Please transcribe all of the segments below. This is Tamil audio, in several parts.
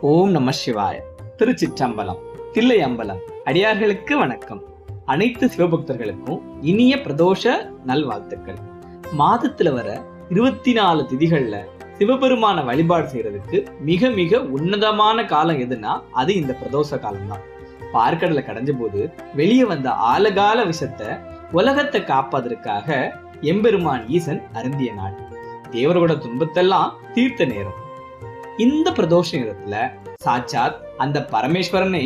ஓம் நம சிவாய. திருச்சிற்றம்பலம், தில்லை அம்பலம் அடியார்களுக்கு வணக்கம். அனைத்து சிவபக்தர்களுக்கும் இனிய பிரதோஷ நல்வாழ்த்துக்கள். மாதத்துல வர 24 திதிகள்ல சிவபெருமான வழிபாடு செய்யறதுக்கு மிக மிக உன்னதமான காலம் எதுனா அது இந்த பிரதோஷ காலம்தான். பார்க்கடலை கடைஞ்ச போது வெளியே வந்த ஆலகால விஷத்தை உலகத்தை காப்பதற்காக எம்பெருமான் ஈசன் அருந்திய நாள். தேவரோட துன்பத்தெல்லாம் தீர்த்த நேரம். இந்த பிரதோஷ நேரத்துல சாட்சாத் அந்த பரமேஸ்வரனே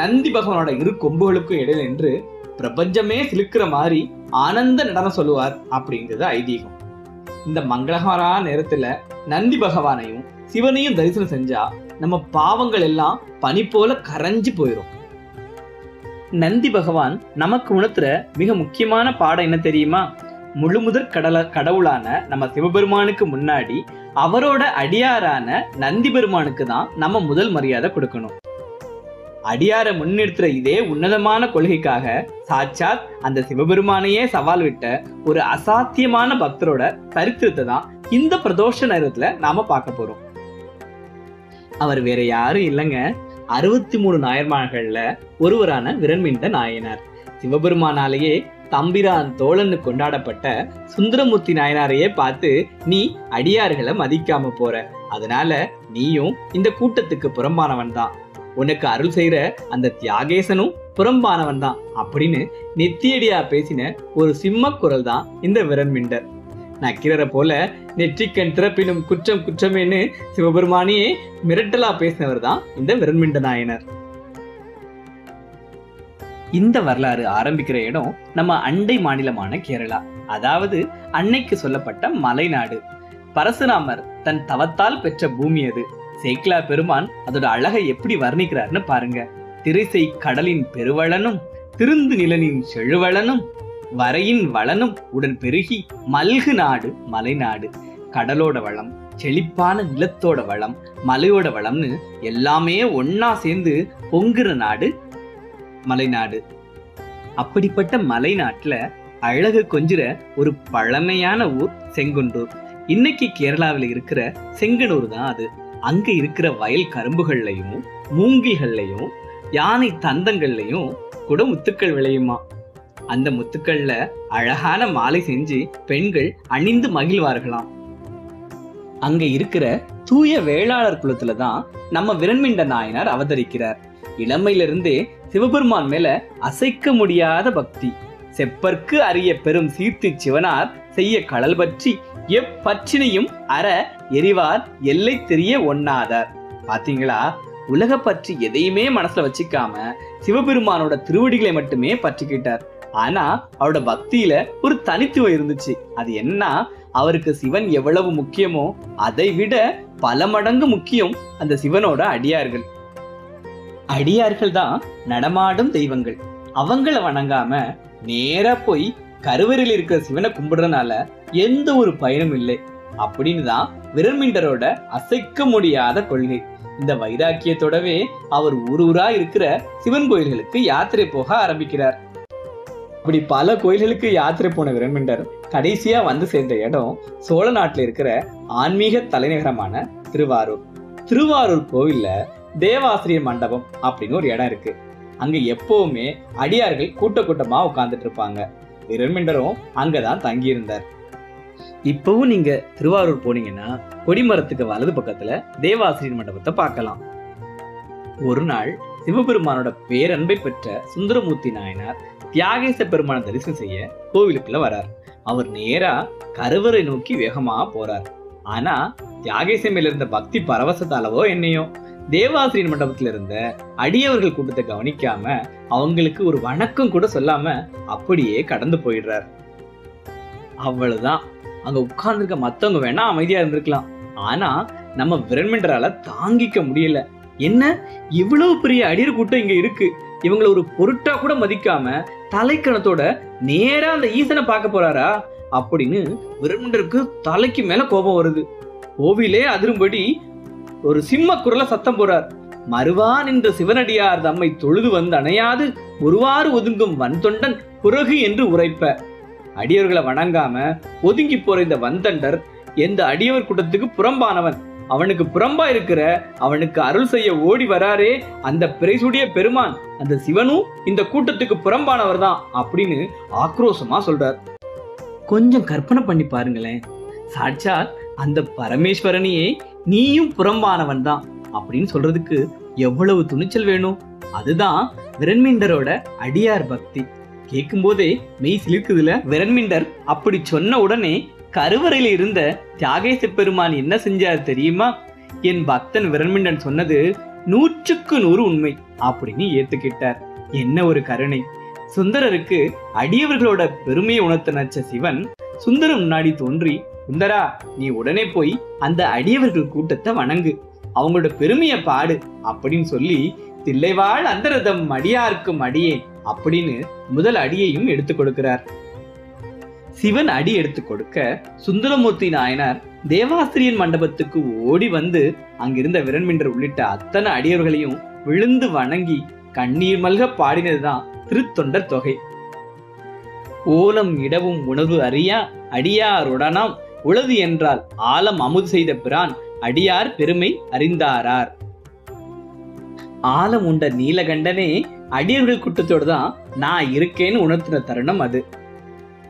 நந்தி பகவானோட இரு கொம்புகளுக்கும் இடையில நின்று பிரபஞ்சமே சிலுக்கிற மாதிரி ஆனந்த நடனம் சொல்லுவார் அப்படிங்கிறது ஐதீகம். இந்த மங்களகரமான நேரத்துல நந்தி பகவானையும் சிவனையும் தரிசனம் செஞ்சா நம்ம பாவங்கள் எல்லாம் பனி போல கரைஞ்சு போயிடும். நந்தி பகவான் நமக்கு உணர்த்துற மிக முக்கியமான பாடம் என்ன தெரியுமா? முழுமுதற் கடவுளான நம்ம சிவபெருமானுக்கு முன்னாடி அவரோட அடியாரான நந்தி பெருமானுக்கு தான் நம்ம முதல் மரியாதை கொடுக்கணும். அடியாரை முன்னிறுத்துற இதே உன்னதமான கொள்கைக்காக சாட்சாத் அந்த சிவபெருமானையே சவால் விட்ட ஒரு அசாத்தியமான பக்தரோட சரித்திரத்தை தான் இந்த பிரதோஷ நேரத்துல நாம பார்க்க போறோம். அவர் வேற யாரும் இல்லைங்க, 63 நாயன்மார்கள்ல ஒருவரான விரண்மிண்ட நாயனார். சிவபெருமானாலேயே தம்பிரான் தோழன்னு கொண்டாடப்பட்ட சுந்தரமூர்த்தி நாயனாரையே பார்த்து நீ அடியார்களை மதிக்காம போற, அதனால நீயும் இந்த கூட்டத்துக்கு புறம்பானவன் தான், உனக்கு அருள் செய்யற அந்த தியாகேசனும் புறம்பானவன் தான் அப்படின்னு நெத்தியடியா பேசின ஒரு சிம்ம குரல் தான் இந்த விரண்மிண்டர். நக்கீரரை போல நெற்றிக்கண் திறப்பினும் குற்றம் குற்றமேன்னு சிவபெருமானியே மிரட்டலா பேசினவர் தான் இந்த விரண்மிண்ட நாயனர். இந்த வரலாறு ஆரம்பிக்கிற இடம் நம்ம அண்டை மாநிலமான கேரளா, அதாவது அன்னைக்கு சொல்லப்பட்ட மலைநாடு. பரசுராமர் தன் தவத்தால் பெற்ற பூமி அது. சேக்கிலா பெருமான் அதோட அழகை எப்படி வர்ணிக்கிறார்னு பாருங்க. திரைசை கடலின் பெருவளனும் திருந்து நிலனின் செழுவளனும் வரையின் வளனும் உடன் பெருகி மல்கு நாடு மலைநாடு. கடலோட வளம், செழிப்பான நிலத்தோட வளம், மலையோட வளம்னு எல்லாமே ஒன்னா சேர்ந்து பொங்குற நாடு மலைநாடு. அப்படிப்பட்ட மலைநாட்டுல அழகு கொஞ்சிற ஒரு பழமையான ஊர் செங்குன்றூர். இன்னைக்கு கேரளாவில் இருக்கிற செங்கனூர் தான் அது. அங்க இருக்கிற வயல் கரும்புகள்லையும் மூங்கில்கள்லையும் யானை தந்தங்கள்லையும் கூட முத்துக்கள் விளையுமா. அந்த முத்துக்கள்ல அழகான மாலை செஞ்சு பெண்கள் அணிந்து மகிழ்வார்களாம். அங்க இருக்கிற தூய வேளாளர் குலத்துலதான் நம்ம விரண்மிண்ட நாயனார் அவதரிக்கிறார். இளமையிலிருந்தே சிவபெருமான் மேல அசைக்க முடியாத பக்தி. செப்பற்கு அரிய பெரும் சீர்த்தி சிவனார் செய்ய கடல் பற்றி எப்பற்றினையும் அற எரிவார் எல்லை தெரிய ஒண்ணாதார். பாத்தீங்களா, உலக பற்றி எதையுமே மனசுல வச்சுக்காம சிவபெருமானோட திருவடிகளை மட்டுமே பற்றிக்கிட்டார். ஆனா அவரோட பக்தியில ஒரு தனித்துவம் இருந்துச்சு. அது என்ன? அவருக்கு சிவன் எவ்வளவு முக்கியமோ அதை விட பல மடங்கு முக்கியம் அந்த சிவனோட அடியார்கள். அடியார்கள் தான் நடமாடும் தெய்வங்கள். அவங்கள வணங்காம நேரா போய் கருவறையில் இருக்கிற சிவனை கும்பிடுறதுனால எந்த ஒரு பயனும் இல்லை அப்படின்னு தான் விரண்மிண்டரோட அசைக்க முடியாத கொள்கை. இந்த வைராக்கியத்தோடவே அவர் ஊரூரா இருக்கிற சிவன் கோயில்களுக்கு யாத்திரை போக ஆரம்பிக்கிறார். அப்படி பல கோயில்களுக்கு யாத்திரை போன விரண்மிண்டர் கடைசியா வந்து சேர்ந்த இடம் சோழ நாட்டுல இருக்கிற ஆன்மீக தலைநகரமான திருவாரூர். திருவாரூர் கோவில்ல தேவாசிரியர் மண்டபம் அப்படின்னு ஒரு இடம் இருக்கு. அங்க எப்பவுமே அடியார்கள் கூட்ட கூட்டமா உட்கார்ந்துட்டு இருப்பாங்க. விரண்மிண்டரும் அங்கதான் தங்கி இருந்தார். இப்பவும் நீங்க திருவாரூர் போனீங்கன்னா கொடிமரத்துக்கு வலது பக்கத்துல தேவாசிரியர் மண்டபத்தை பார்க்கலாம். ஒரு நாள் சிவபெருமானோட பேரன்பை பெற்ற சுந்தரமூர்த்தி நாயனார் தியாகேச பெருமான தரிசனம் செய்ய கோவிலுக்குள்ள வரார். அவர் நேரா கருவறை நோக்கி வேகமா போறார். ஆனா தியாகேச மேல இருந்த பக்தி பரவசத்தாலவோ என்னையோ தேவாசிரியர் மண்டபத்துல இருந்த அடியவர்கள் கூட்டத்தை கவனிக்காம அவங்களுக்கு ஒரு வணக்கம் கூட சொல்லாம அப்படியே கடந்து போயிடுறார். அவ்வளவுதான். அங்க உட்கார்ந்துருக்க மத்தவங்க வேணா அமைதியா இருந்திருக்கலாம், ஆனா நம்ம விரண்மிண்டரால தாங்கிக்க முடியல. என்ன, இவ்வளவு பெரிய அடியர் கூட்டம் இங்க இருக்கு, இவங்களை ஒரு பொருட்டா கூட மதிக்காம தலைக்கணத்தோட நேரா அந்த ஈசனை பார்க்க போறாரா அப்படின்னு விரண்மிண்டருக்கு தலைக்கு மேல கோபம் வருது. கோவிலே அதிரும்படி ஒரு சிம்ம குரல சத்தம் போறார். மறுவா நின்ற சிவனடியார் தம்மை தொழுது வந்து அணையாது ஒருவாறு ஒதுங்கும் வன்தொண்டன் புறகு என்று உரைப்ப. அடியவர்களை வணங்காம ஒதுங்கி போற இந்த வந்தண்டர் எந்த அடியவர் கூட்டத்துக்கு புறம்பானவன், அவனுக்கு புறம்பா இருக்கிற அவனுக்கு அருள் செய்ய ஓடி வராரே அந்த பிறைசூடிய பெருமான், அந்த சிவனும் இந்த கூட்டத்துக்கு புறம்பானவர் தான் அப்படின்னு ஆக்ரோஷமா சொல்றார். கொஞ்சம் கற்பனை பண்ணி பாருங்களேன், சாட்சாத் அந்த பரமேஸ்வரனையே நீயும் புறம்பானவன் தான் அப்படின்னு சொல்றதுக்கு எவ்வளவு துணிச்சல் வேணும். அதுதான் விரண்மீண்டரோட அடியார் பக்தி. கேட்கும் போதே மெய் சிலிர்க்குதுல. விரண்மீண்டர் அப்படி சொன்ன உடனே கருவறையில் இருந்த தியாகேச பெருமான் என்ன செஞ்சார் தெரியுமா? என் பக்தன் விரண்மீண்டன் சொன்னது 100க்கு 100 உண்மை அப்படின்னு ஏத்துக்கிட்டார். என்ன ஒரு கருணை! சுந்தரருக்கு அடியவர்களோட பெருமையை உணர்த்த நினைச்ச சிவன் சுந்தரம் முன்னாடி தோன்றி, சுந்தரா, நீ உடனே போய் அந்த அடியவர்கள் கூட்டத்தை வணங்கு, அவங்களோட பெருமையை பாடு அப்படின்னு சொல்லி தில்லைவாழ் அந்தரதம் அடியார்க்கும் அடியேன் அப்படின்னு முதல் அடியையும் எடுத்து கொடுக்கிறார். சிவன் அடி எடுத்து கொடுக்க சுந்தரமூர்த்தி நாயனார் தேவாசிரியன் மண்டபத்துக்கு ஓடி வந்து அங்கிருந்த விரண்மீண்டர் உள்ளிட்ட அத்தனை அடியவர்களையும் விழுந்து வணங்கி கண்ணீர் மல்க பாடினதுதான் திருத்தொண்டர் தொகை. ஓலம் இடவும் உணவு அறியா அடியாருடனாம் உளது என்றால் ஆலம் அமுது செய்த பிரான் அடியார் பெருமை அறிந்தாரார். ஆலம் உண்ட நீலகண்டனே அடியர்கள் கூட்டத்தோடு தான் நான் இருக்கேன்னு உணர்த்தின தருணம் அது.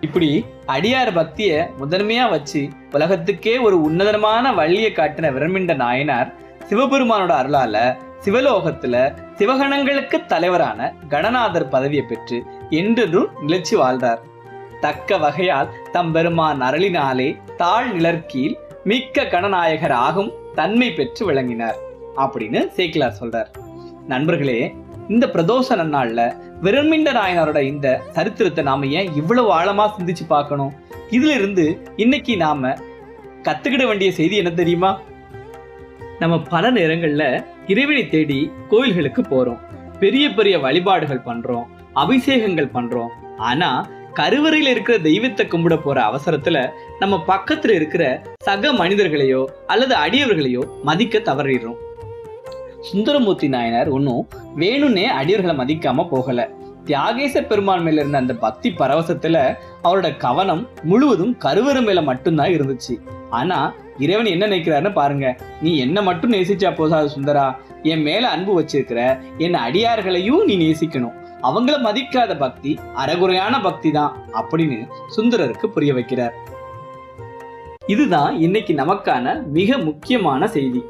இப்படி அடியார் பக்திய முதன்மையா வச்சு உலகத்துக்கே ஒரு உன்னதமான வழியை காட்டின விரண்மீண்ட நாயனார் சிவபெருமானோட அருளால சிவலோகத்துல சிவகணங்களுக்கு தலைவரான கணநாதர் பதவியை பெற்று என்றும் நிலைச்சு வாழ்ந்தார். தக்க வகையால் தம் பெருமான் அருளினாலே தாழ் நிழற்கீழ் மிக்க கணநாயகர் ஆகும் தன்மை பெற்று விளங்கினார் அப்படின்னு சேக்கிலார் சொல்றார். நண்பர்களே, இந்த பிரதோஷ நன்னாள்ல விரண்மீண்ட நாயனாரோட இந்த சரித்திரத்தை நாம ஏன் இவ்வளவு ஆழமா சிந்திச்சு பார்க்கணும்? இதுல இருந்து இன்னைக்கு நாம கத்துக்கிட வேண்டிய செய்தி என்ன தெரியுமா? நம்ம பல நேரங்கள்ல இறைவனை தேடி கோயில்களுக்கு போறோம், பெரிய பெரிய வழிபாடுகள் பண்றோம், அபிஷேகங்கள் பண்றோம். ஆனா கருவறையில இருக்கிற தெய்வத்தை கும்பிட போற அவசரத்துல நம்ம பக்கத்துல இருக்கிற சக மனிதர்களையோ அல்லது அடியவர்களையோ மதிக்க தவறிடுறோம். சுந்தரமூர்த்தி நாயனார் ஒன்னும் வேணும்னே அடியவர்களை மதிக்காம போகல. தியாகேச பெருமான் மேல இருந்த அந்த பக்தி பரவசத்துல அவரோட கவனம் முழுவதும் கருவறை மேல மட்டும்தான் இருந்துச்சு. ஆனா இறைவன் என்ன நினைக்கிறாருன்னு பாருங்க. நீ என்ன மட்டும் நேசிச்சா போதாது சுந்தரா, என் மேல அன்பு வச்சிருக்கிற என் அடியார்களையும் நீ நேசிக்கணும். அவங்கள மதிக்காத பக்தி அறகுறையான பக்தி தான் அப்படின்னு சுந்தரருக்கு புரிய வைக்கிறார். இதுதான் இன்னைக்கு நமக்கான மிக முக்கியமான செய்தி.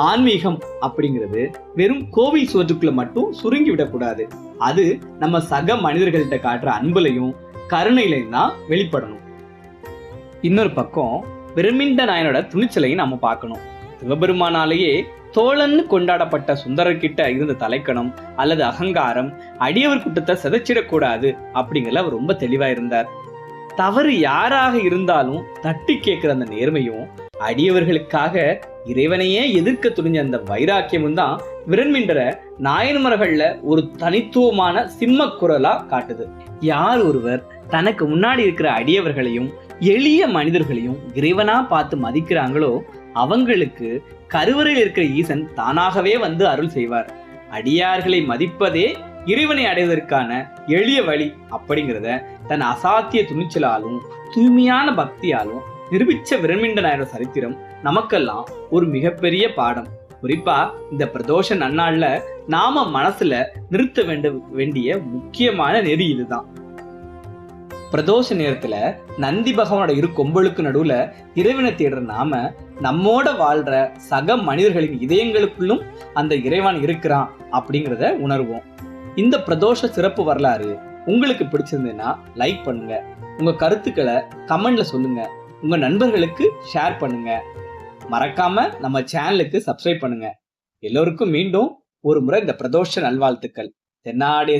ஆன்மீகம் அப்படிங்கிறது வெறும் கோவில் சுவற்றுக்குள்ள மட்டும் சுருங்கி விடக்கூடாது. அது நம்ம சக மனிதர்கள்ட்ட காட்டுற அன்புலையும் கருணையிலையும் தான் வெளிப்படணும். இன்னொரு பக்கம் விரண்மீண்ட நாயனோட துணிச்சலையும் நம்ம பார்க்கணும். சிவபெருமானாலேயே தோழன்னு கொண்டாடப்பட்ட சுந்தரர்கிட்ட இருந்த தலைக்கணம் அல்லது அகங்காரம் அடியவர் கூட்டத்தை சிதைச்சிடக்கூடாது அப்படிங்கறதுல அவர் ரொம்ப தெளிவா இருந்தார். தவறு யாராக இருந்தாலும் தட்டி கேட்கிற அந்த நேர்மையும் அடியவர்களுக்காக இறைவனையே எதிர்க்க துணிஞ்ச அந்த வைராக்கியமும் தான் விரண்மீண்டரை நாயன்மார்கள்ல ஒரு தனித்துவமான சிம்ம குரலா காட்டுது. யார் ஒருவர் தனக்கு முன்னாடி இருக்கிற அடியவர்களையும் எளிய மனிதர்களையும் இறைவனா பார்த்து மதிக்கிறாங்களோ அவங்களுக்கு கருவறையில் இருக்கிற ஈசன் தானாகவே வந்து அருள் செய்வார். அடியார்களை மதிப்பதே இறைவனை அடைவதற்கான எளிய வழி அப்படிங்கிறத தன் அசாத்திய துணிச்சலாலும் தூய்மையான பக்தியாலும் நிரூபிச்ச விரண்மீண்ட நாயரோட சரித்திரம் நமக்கெல்லாம் ஒரு மிகப்பெரிய பாடம். குறிப்பா இந்த பிரதோஷ நன்னாள்ல நாம மனசுல நிறுத்த வேண்டிய முக்கியமான நெறி இதுதான். பிரதோஷ நேரத்துல நந்தி பகவானோட இரு கொம்பளுக்கு நடுவுல இறைவனை தேடுற நாம நம்மோட வாழ்ற சக மனிதர்களின் இதயங்களுக்குள்ளும் அந்த இறைவன் இருக்கிறான் அப்படிங்கிறத உணர்வோம். இந்த பிரதோஷ சிறப்பு வரலாறு உங்களுக்கு பிடிச்சிருந்ததுன்னா லைக் பண்ணுங்க, உங்க கருத்துக்களை கமெண்ட்ல சொல்லுங்க, உங்க நண்பர்களுக்கு ஷேர் பண்ணுங்க, மறக்காம நம்ம சேனலுக்கு சப்ஸ்கிரைப் பண்ணுங்க. எல்லோருக்கும் மீண்டும் ஒரு முறை இந்த பிரதோஷ நல்வாழ்த்துக்கள். தென்னாடே